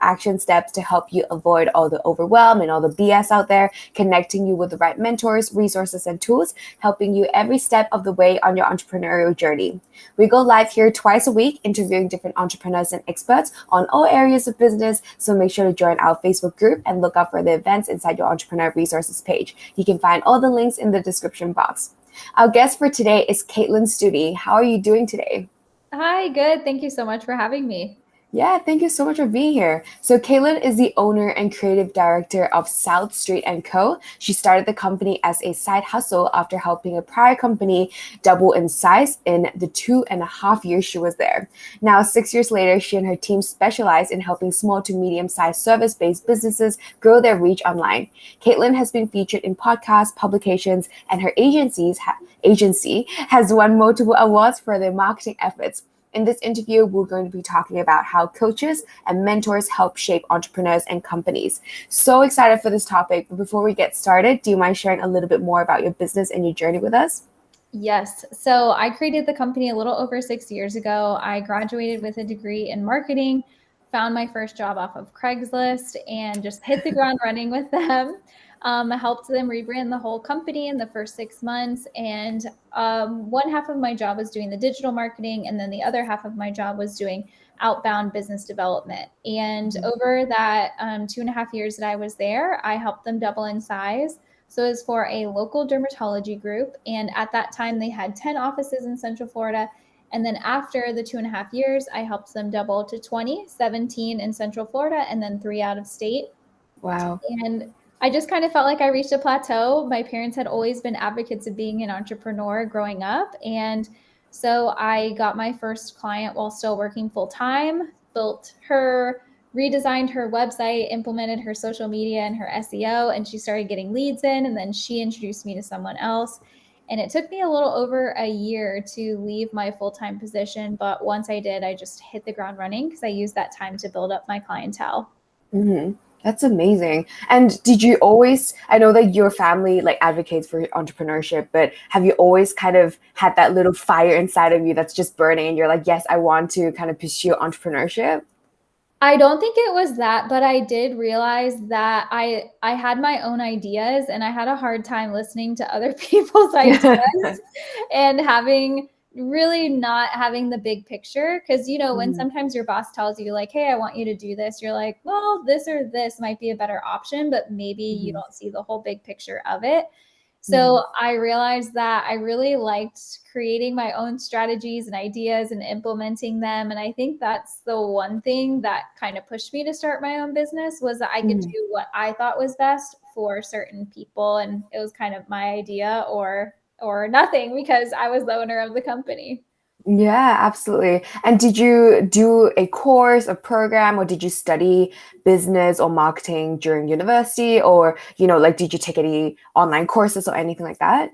action steps to help you avoid all the overwhelm and all the BS out there, connecting you with the right mentors, resources, and tools, helping you every step of the way on your entrepreneurial journey. We go live here twice a week, interviewing different entrepreneurs and experts on all areas of business. So make sure to join our Facebook group and look out for the events inside your entrepreneur resources page. You can find all the links in the description box. Our guest for today is Kaitlyn Study. How are you doing today? Hi, good. Thank you so much for having me. Yeah, thank you so much for being here. So Kaitlyn is the owner and creative director of South Street & Co. She started the company as a side hustle after helping a prior company double in size in the 2.5 years she was there. Now, 6 years later, she and her team specialize in helping small to medium-sized service-based businesses grow their reach online. Kaitlyn has been featured in podcasts, publications, and her agency has won multiple awards for their marketing efforts. In this interview, we're going to be talking about how coaches and mentors help shape entrepreneurs and companies. So excited for this topic. But before we get started, do you mind sharing a little bit more about your business and your journey with us? Yes. So I created the company a little over 6 years ago. I graduated with a degree in marketing, found my first job off of Craigslist, and just hit the ground running with them. I helped them rebrand the whole company in the first 6 months. And one half of my job was doing the digital marketing, and then the other half of my job was doing outbound business development. And over that 2.5 years that I was there, I helped them double in size. So it was for a local dermatology group. And at that time, they had 10 offices in Central Florida. And then after the 2.5 years, I helped them double to 20, 17 in Central Florida, and then 3 out of state. Wow. And I just kind of felt like I reached a plateau. My parents had always been advocates of being an entrepreneur growing up. And so I got my first client while still working full time, redesigned her website, implemented her social media and her SEO, and she started getting leads in. And then she introduced me to someone else. And it took me a little over a year to leave my full-time position. But once I did, I just hit the ground running because I used that time to build up my clientele. Mm-hmm. That's amazing. And did you always, I know that your family like advocates for entrepreneurship, but have you always kind of had that little fire inside of you that's just burning and you're like, yes, I want to kind of pursue entrepreneurship? I don't think it was that, but I did realize that I had my own ideas and I had a hard time listening to other people's ideas and really not having the big picture. Cause when Mhm. sometimes your boss tells you like, hey, I want you to do this, you're like, well, this or this might be a better option, but maybe you Mhm. don't see the whole big picture of it. Mhm. So I realized that I really liked creating my own strategies and ideas and implementing them. And I think that's the one thing that kind of pushed me to start my own business was that I could Mhm. do what I thought was best for certain people. And it was kind of my idea or nothing because I was the owner of the company. Yeah, absolutely. And did you do a course, a program, or did you study business or marketing during university? Or, like, did you take any online courses or anything like that?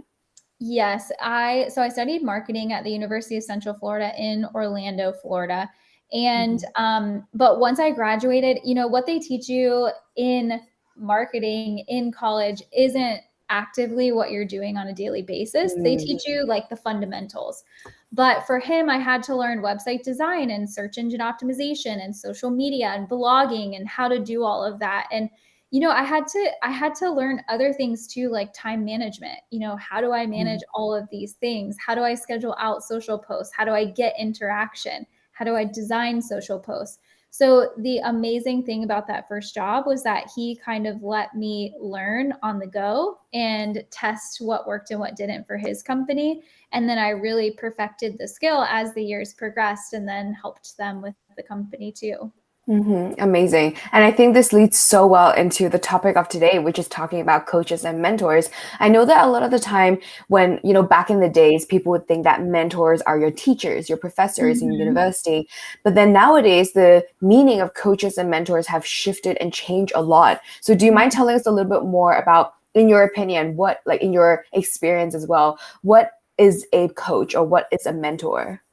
Yes, I studied marketing at the University of Central Florida in Orlando, Florida. And Mhm. but once I graduated, what they teach you in marketing in college isn't actively what you're doing on a daily basis. They Mm. teach you like the fundamentals. But for him, I had to learn website design and search engine optimization and social media and blogging and how to do all of that. And I had to learn other things too, like time management. How do I manage Mhm. all of these things? How do I schedule out social posts? How do I get interaction? How do I design social posts? So the amazing thing about that first job was that he kind of let me learn on the go and test what worked and what didn't for his company. And then I really perfected the skill as the years progressed and then helped them with the company too. Amazing. And I think this leads so well into the topic of today, which is talking about coaches and mentors. I know that a lot of the time when, back in the days, people would think that mentors are your teachers, your professors in Mhm. university. But then nowadays, the meaning of coaches and mentors have shifted and changed a lot. So do you mind telling us a little bit more about, in your opinion, what, like in your experience as well, what is a coach or what is a mentor?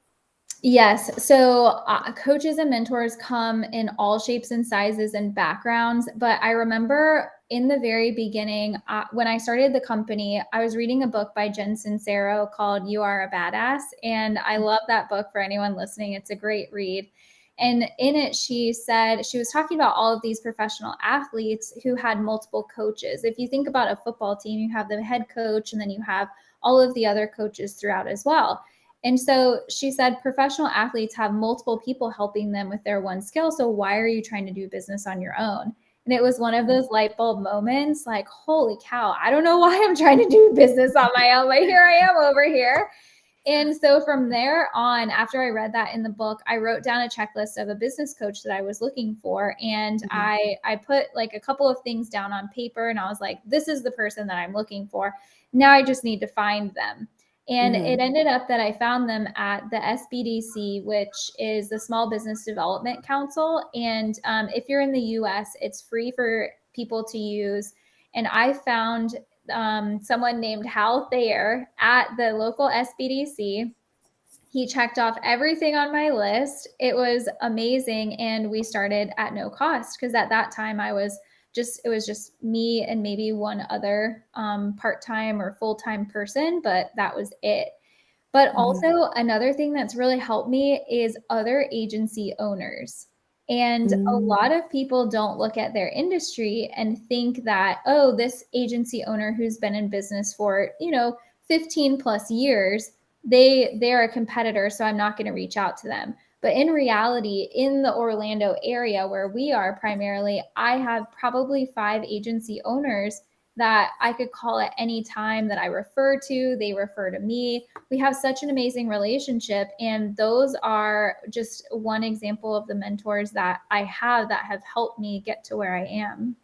Yes. So coaches and mentors come in all shapes and sizes and backgrounds. But I remember in the very beginning, when I started the company, I was reading a book by Jen Sincero called You Are a Badass. And I love that book for anyone listening. It's a great read. And in it, she said, she was talking about all of these professional athletes who had multiple coaches. If you think about a football team, you have the head coach and then you have all of the other coaches throughout as well. And so she said professional athletes have multiple people helping them with their one skill. So why are you trying to do business on your own? And it was one of those light bulb moments like, holy cow, I don't know why I'm trying to do business on my own, but here I am over here. And so from there on, after I read that in the book, I wrote down a checklist of a business coach that I was looking for. And I put like a couple of things down on paper and I was like, this is the person that I'm looking for. Now I just need to find them. And it ended up that I found them at the SBDC, which is the Small Business Development Council. And if you're in the US, it's free for people to use. And I found someone named Hal Thayer at the local SBDC. He checked off everything on my list. It was amazing. And we started at no cost because at that time it was just me and maybe one other part-time or full-time person, but that was it. But also another thing that's really helped me is other agency owners. And a lot of people don't look at their industry and think that, oh, this agency owner who's been in business for, 15 plus years, they're a competitor, so I'm not going to reach out to them. But in reality, in the Orlando area where we are primarily, I have probably 5 agency owners that I could call at any time that I refer to. They refer to me. We have such an amazing relationship. And those are just one example of the mentors that I have that have helped me get to where I am.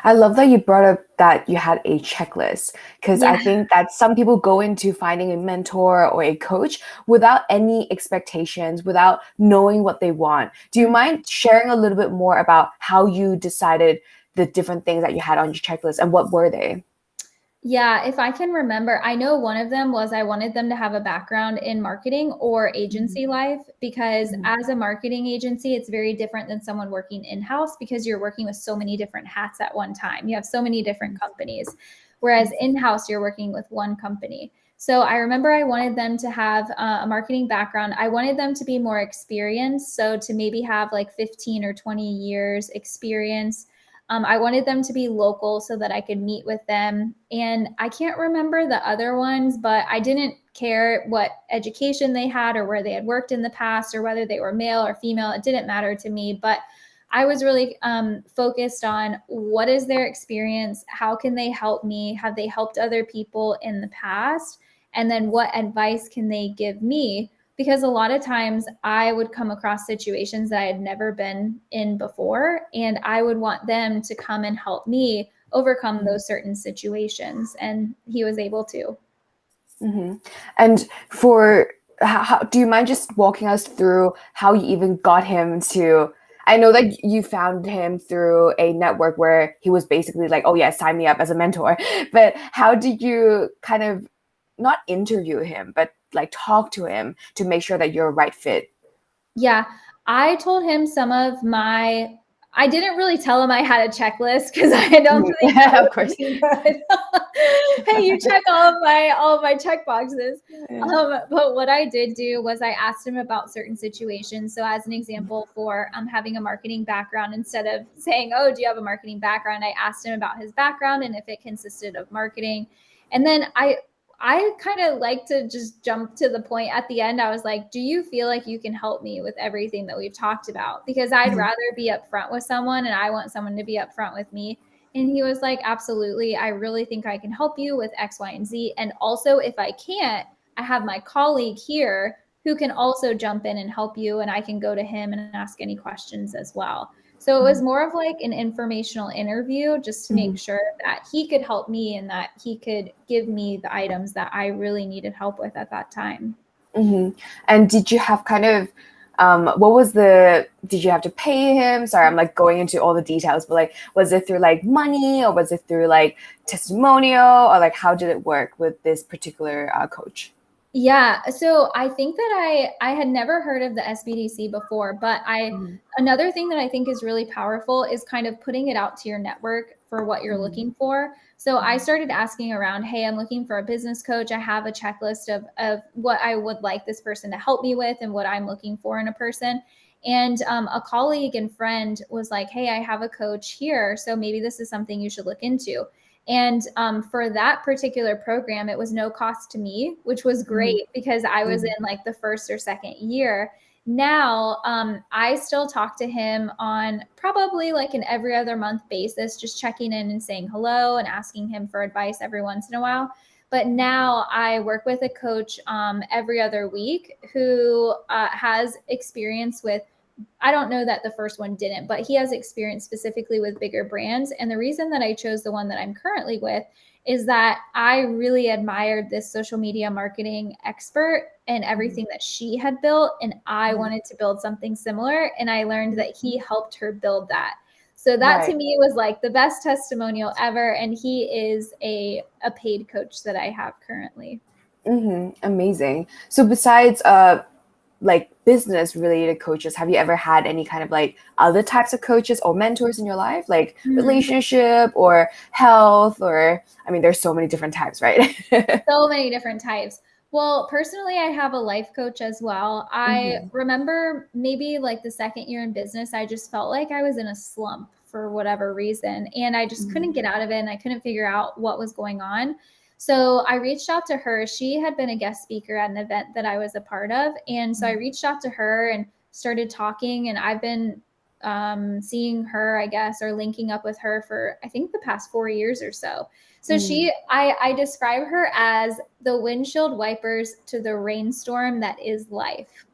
I love that you brought up that you had a checklist because I Yeah. think that some people go into finding a mentor or a coach without any expectations, without knowing what they want. Do you mind sharing a little bit more about how you decided the different things that you had on your checklist and what were they? Yeah, if I can remember, I know one of them was I wanted them to have a background in marketing or agency life because as a marketing agency, it's very different than someone working in-house because you're working with so many different hats at one time. You have so many different companies, whereas in-house, you're working with one company. So I remember I wanted them to have a marketing background. I wanted them to be more experienced. So to maybe have like 15 or 20 years experience. I wanted them to be local so that I could meet with them. And I can't remember the other ones, but I didn't care what education they had or where they had worked in the past or whether they were male or female. It didn't matter to me. But I was really focused on what is their experience? How can they help me? Have they helped other people in the past? And then what advice can they give me? Because a lot of times I would come across situations that I had never been in before, and I would want them to come and help me overcome those certain situations. And he was able to. And how, do you mind just walking us through how you even got him to? I know that you found him through a network where he was basically like, oh yeah, sign me up as a mentor. But how did you kind of not interview him, but like talk to him to make sure that you're a right fit? Yeah, I told him I didn't really tell him I had a checklist because I don't think that Of would course. be good. Hey, you check all of my check boxes. But what I did do was I asked him about certain situations. So as an example for having a marketing background, instead of saying, oh, do you have a marketing background? I asked him about his background and if it consisted of marketing. And then I kind of like to just jump to the point at the end. I was like, do you feel like you can help me with everything that we've talked about? Because I'd rather be upfront with someone and I want someone to be upfront with me. And he was like, absolutely. I really think I can help you with X, Y, and Z. And also, if I can't, I have my colleague here who can also jump in and help you. And I can go to him and ask any questions as well. So it was more of like an informational interview just to make sure that he could help me and that he could give me the items that I really needed help with at that time. And did you have kind of did you have to pay him? Sorry, I'm like going into all the details, but like, was it through like money or was it through like testimonial or like, how did it work with this particular coach? Yeah, so I think that I had never heard of the SBDC before, but Mhm, another thing that I think is really powerful is kind of putting it out to your network for what you're mhm, looking for. So I mhm, started asking around, hey, I'm looking for a business coach. I have a checklist of what I would like this person to help me with and what I'm looking for in a person. And a colleague and friend was like, hey, I have a coach here. So maybe this is something you should look into. And for that particular program, it was no cost to me, which was mhm, great because I was mhm, in like the first or second year. Now, I still talk to him on probably like an every other month basis, just checking in and saying hello and asking him for advice every once in a while. But now I work with a coach every other week who has experience with, I don't know that the first one didn't, but he has experience specifically with bigger brands. And the reason that I chose the one that I'm currently with is that I really admired this social media marketing expert and mhm, everything that she had built. And I mhm, wanted to build something similar. And I learned that he mhm. helped her build that. So that to Right. me was like the best testimonial ever. And he is a paid coach that I have currently. Amazing. So besides like business related coaches, have you ever had any kind of like other types of coaches or mentors in your life, like Mhm. relationship or health, or I mean there's so many different types, right? So many different types. Well, personally, I have a life coach as well. I Hmm. remember maybe like the second year in business, I just felt like I was in a slump for whatever reason. And I just couldn't get out of it and I couldn't figure out what was going on. So I reached out to her. She had been a guest speaker at an event that I was a part of. And so I reached out to her and started talking. And I've been seeing her, I guess, or linking up with her for I think the past 4 years or so. So Mm. I describe her as the windshield wipers to the rainstorm that is life.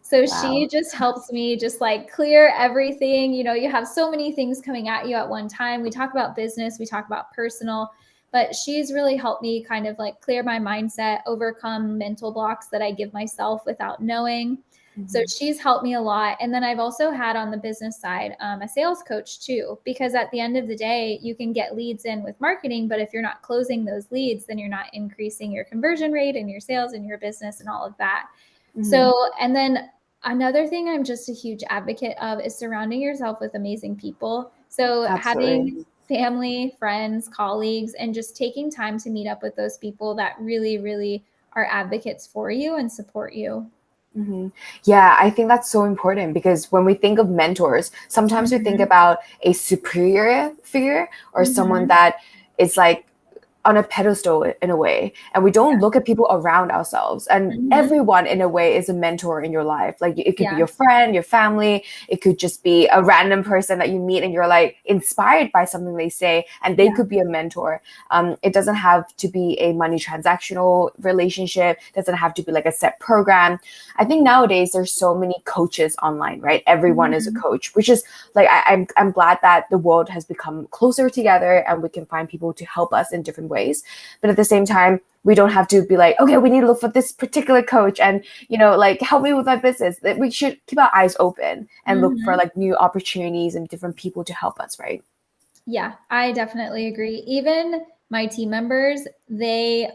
So she Wow. just helps me just like clear everything. You know, you have so many things coming at you at one time. We talk about business, we talk about personal, but she's really helped me kind of like clear my mindset, overcome mental blocks that I give myself without knowing. So Hmm. she's helped me a lot. And then I've also had on the business side a sales coach too, because at the end of the day, you can get leads in with marketing, but if you're not closing those leads, then you're not increasing your conversion rate and your sales and your business and all of that. Hmm. So, and then another thing I'm just a huge advocate of is surrounding yourself with amazing people. So, Absolutely. having family, friends, colleagues, and just taking time to meet up with those people that really, really are advocates for you and support you. Hmm. Yeah, I think that's so important because when we think of mentors, sometimes we think Mhm. about a superior figure or someone Mhm. that is like on a pedestal in a way, and we don't look at people around ourselves, and Mhm. everyone in a way is a mentor in your life. Like it could be Yeah. your friend, your family, it could just be a random person that you meet and you're like inspired by something they say, and they Yeah. could be a mentor. It doesn't have to be a money transactional relationship, it doesn't have to be like a set program. I think nowadays there's so many coaches online, right? Everyone is a Mhm. coach, which is like I'm glad that the world has become closer together and we can find people to help us in different ways. But at the same time, we don't have to be like, okay, we need to look for this particular coach and like help me with my business. That we should keep our eyes open and look for Mhm. like new opportunities and different people to help us, right? Yeah, I definitely agree. Even my team members,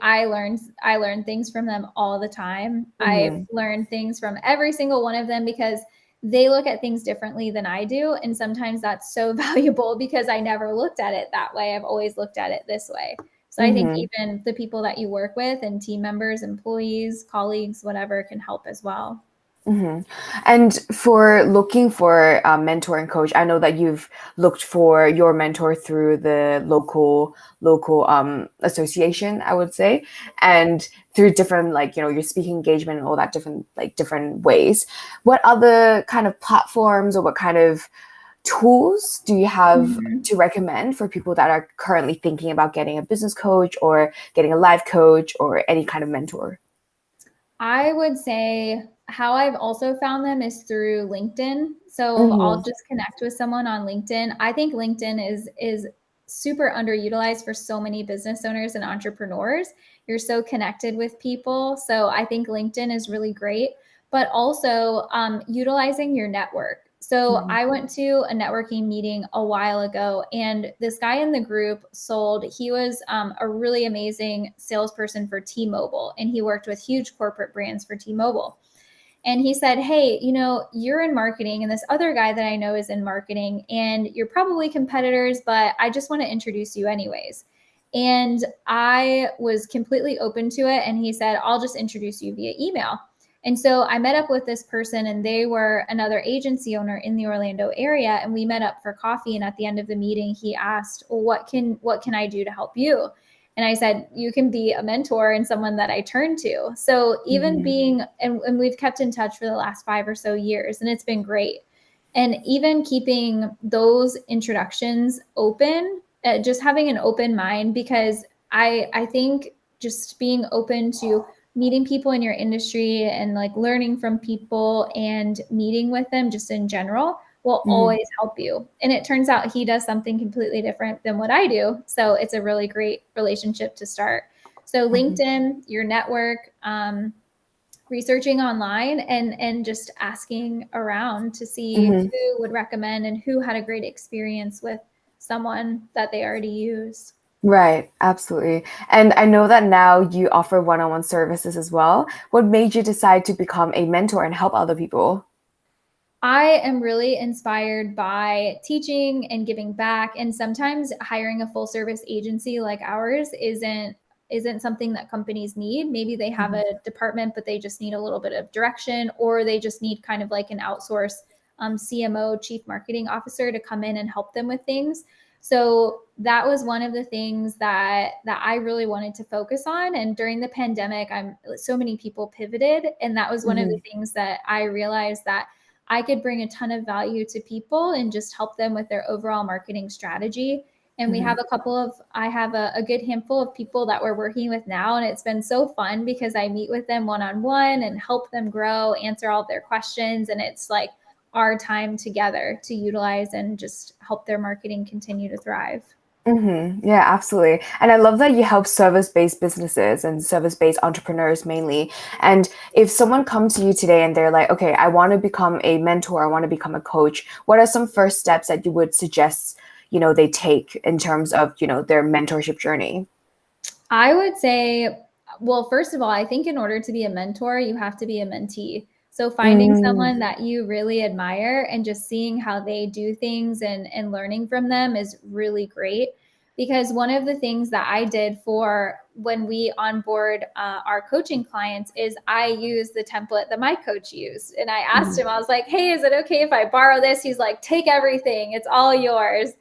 I learned things from them all the time. I've Mm-hmm. learned things from every single one of them because they look at things differently than I do, and sometimes that's so valuable because I never looked at it that way. I've always looked at it this way. So I think Mm-hmm. even the people that you work with and team members, employees, colleagues, whatever can help as well. Hmm. And for looking for a mentor and coach, I know that you've looked for your mentor through the local association, I would say, and through different like your speaking engagement and all that different ways. What other kind of platforms or what kind of tools do you have Mhm. to recommend for people that are currently thinking about getting a business coach or getting a life coach or any kind of mentor? I would say how I've also found them is through LinkedIn. So I'll Mm-hmm. just connect with someone on LinkedIn. I think LinkedIn is super underutilized for so many business owners and entrepreneurs. You're so connected with people. So I think LinkedIn is really great, but also utilizing your network. So Mhm. I went to a networking meeting a while ago, and this guy in the group he was a really amazing salesperson for T-Mobile, and he worked with huge corporate brands for T-Mobile. And he said, hey, you're in marketing, and this other guy that I know is in marketing, and you're probably competitors, but I just want to introduce you anyways. And I was completely open to it. And he said, I'll just introduce you via email. And so I met up with this person, and they were another agency owner in the Orlando area. And we met up for coffee. And at the end of the meeting, he asked, well, what can I do to help you? And I said, you can be a mentor and someone that I turn to. So even Mhm. being, and we've kept in touch for the last 5 or so years, and it's been great. And even keeping those introductions open, just having an open mind, because I think just being open to meeting people in your industry and like learning from people and meeting with them just in general will Mhm. always help you. And it turns out he does something completely different than what I do. So it's a really great relationship to start. So Mhm. LinkedIn, your network, researching online, and just asking around to see Mhm. who would recommend and who had a great experience with someone that they already use. Right, absolutely. And I know that now you offer one-on-one services as well. What made you decide to become a mentor and help other people? I am really inspired by teaching and giving back, and sometimes hiring a full service agency like ours isn't something that companies need. Maybe they have Mhm. a department, but they just need a little bit of direction, or they just need kind of like an outsource CMO, chief marketing officer, to come in and help them with things. So that was one of the things that I really wanted to focus on. And during the pandemic, so many people pivoted, and that was one of the Mhm. things that I realized that I could bring a ton of value to people and just help them with their overall marketing strategy. And we have Mhm. I have a good handful of people that we're working with now. And it's been so fun because I meet with them one on one and help them grow, answer all of their questions. And it's like our time together to utilize and just help their marketing continue to thrive. Yeah, absolutely. And I love that you help service-based businesses and service-based entrepreneurs mainly. And if someone comes to you today and they're like, okay, I want to become a mentor, I want to become a coach, what are some first steps that you would suggest, they take in terms of, their mentorship journey? I would say, well, first of all, I think in order to be a mentor, you have to be a mentee. So finding Mm, someone that you really admire and just seeing how they do things and learning from them is really great. Because one of the things that I did for when we onboard our coaching clients is I use the template that my coach used. And I asked mhm, him, I was like, hey, is it okay if I borrow this? He's like, take everything, it's all yours.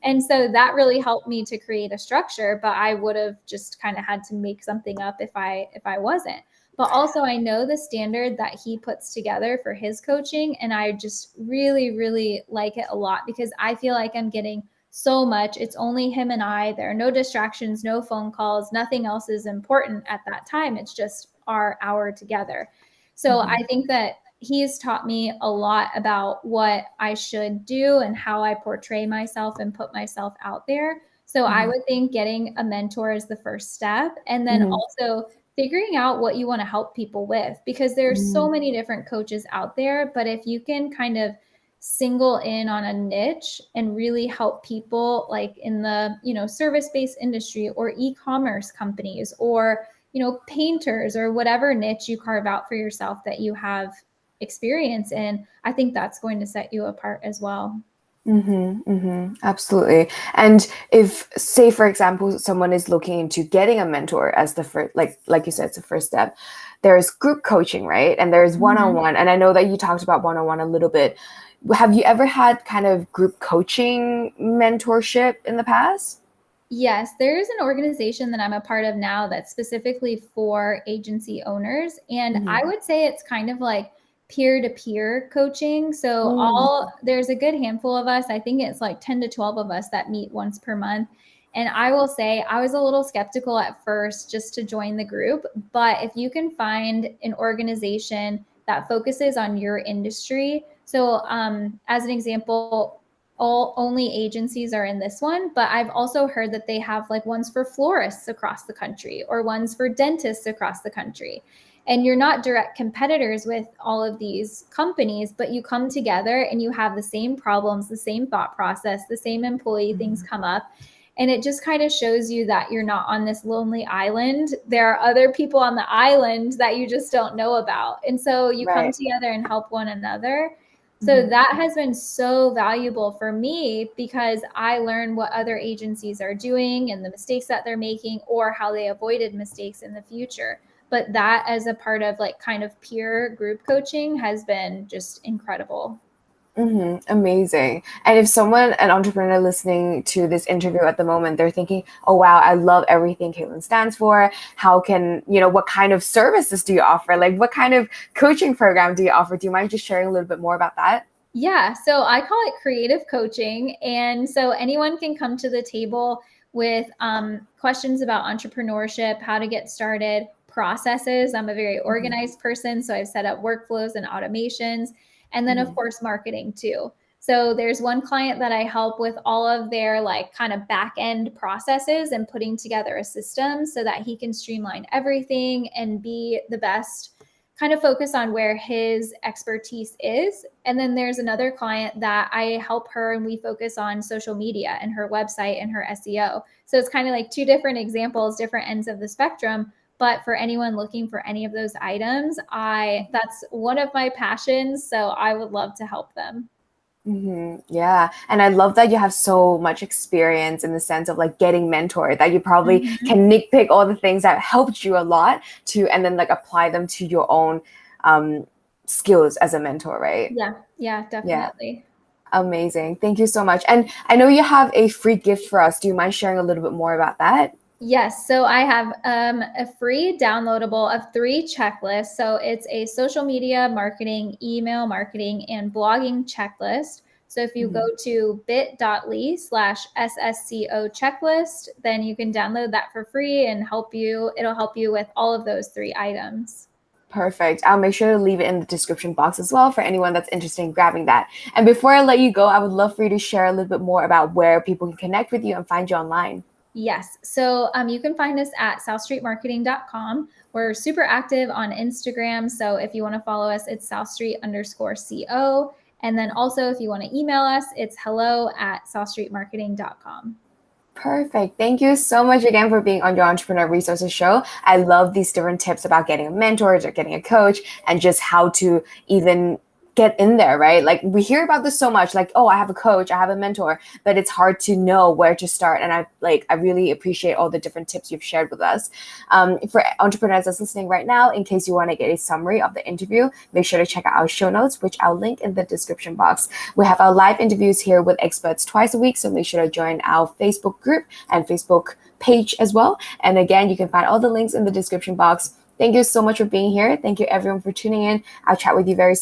And so that really helped me to create a structure, but I would have just kind of had to make something up if I wasn't. But also I know the standard that he puts together for his coaching, and I just really really like it a lot because I feel like I'm getting so much. It's only him and I. There are no distractions, no phone calls, nothing else is important at that time. It's just our hour together. So I mhm, think that he's taught me a lot about what I should do and how I portray myself and put myself out there. So I mhm, would think getting a mentor is the first step. And then mhm, also figuring out what you want to help people with, because there's so mhm, many different coaches out there. But if you can kind of single in on a niche and really help people like in the service-based industry or e-commerce companies or painters or whatever niche you carve out for yourself that you have experience in, I think that's going to set you apart as well. absolutely. And if, say, for example, someone is looking into getting a mentor as the first, like you said, it's the first step. There's group coaching, right? And there's Mhm. one-on-one. And I know that you talked about one-on-one a little bit. Have you ever had kind of group coaching mentorship in the past? Yes, there's an organization that I'm a part of now that's specifically for agency owners. And I Mm-hmm. would say it's kind of like peer to peer coaching. So there's a good handful of us. I think it's like 10 to 12 of us that meet once per month. And I will say I was a little skeptical at first just to join the group. But if you can find an organization that focuses on your industry. So as an example, all only agencies are in this one, but I've also heard that they have like ones for florists across the country or ones for dentists across the country. and you're not direct competitors with all of these companies, but you come together and you have the same problems, the same thought process, the same employee things come up. And it just kind of shows you that you're not on this lonely island. There are other people on the island that you just don't know about. And so you come Right. together and help one another. So that has been so valuable for me because I learn what other agencies are doing and the mistakes that they're making or how they avoided mistakes in the future. But that as a part of like kind of peer group coaching has been just incredible. Amazing. And if someone, an entrepreneur listening to this interview at the moment, they're thinking, oh, wow, I love everything Kaitlyn stands for. How can, what kind of services do you offer? Like, what kind of coaching program do you offer? Do you mind just sharing a little bit more about that? Yeah, so I call it creative coaching. And so anyone can come to the table with questions about entrepreneurship, how to get started, processes. I'm a very organized person, so I've set up workflows and automations, and then, of course, marketing too. So there's one client that I help with all of their like kind of back end processes and putting together a system so that he can streamline everything and be the best, kind of focus on where his expertise is. And then there's another client that I help her and we focus on social media and her website and her SEO. So it's kind of like two different examples, different ends of the spectrum. But for anyone looking for any of those items, that's one of my passions. So I would love to help them. Yeah. And I love that you have so much experience in the sense of like getting mentored, that you probably can nitpick all the things that helped you a lot and then like apply them to your own skills as a mentor, right? Yeah, Yeah. definitely. Amazing. Thank you so much. And I know you have a free gift for us. Do you mind sharing a little bit more about that? Yes. So I have a free downloadable of 3 checklists. So it's a social media marketing, email marketing, and blogging checklist. So if you go to bit.ly/SSCO checklist, then you can download that for free and it'll help you with all of those 3 items. Perfect. I'll make sure to leave it in the description box as well for anyone that's interested in grabbing that. And before I let you go, I would love for you to share a little bit more about where people can connect with you and find you online. Yes. So you can find us at southstreetmarketing.com. We're super active on Instagram. So if you want to follow us, it's southstreet_CO. And then also, if you want to email us, it's hello@southstreetmarketing.com. Perfect. Thank you so much again for being on your Entrepreneur Resources show. I love these different tips about getting a mentor or getting a coach and just how to even get in there, right? Like we hear about this so much, like, oh, I have a coach, I have a mentor, but it's hard to know where to start. And I really appreciate all the different tips you've shared with us. For entrepreneurs that's listening right now, in case you want to get a summary of the interview, make sure to check out our show notes, which I'll link in the description box. We have our live interviews here with experts twice a week, so make sure to join our Facebook group and Facebook page as well. And again, you can find all the links in the description box. Thank you so much for being here. Thank you everyone for tuning in. I'll chat with you very soon.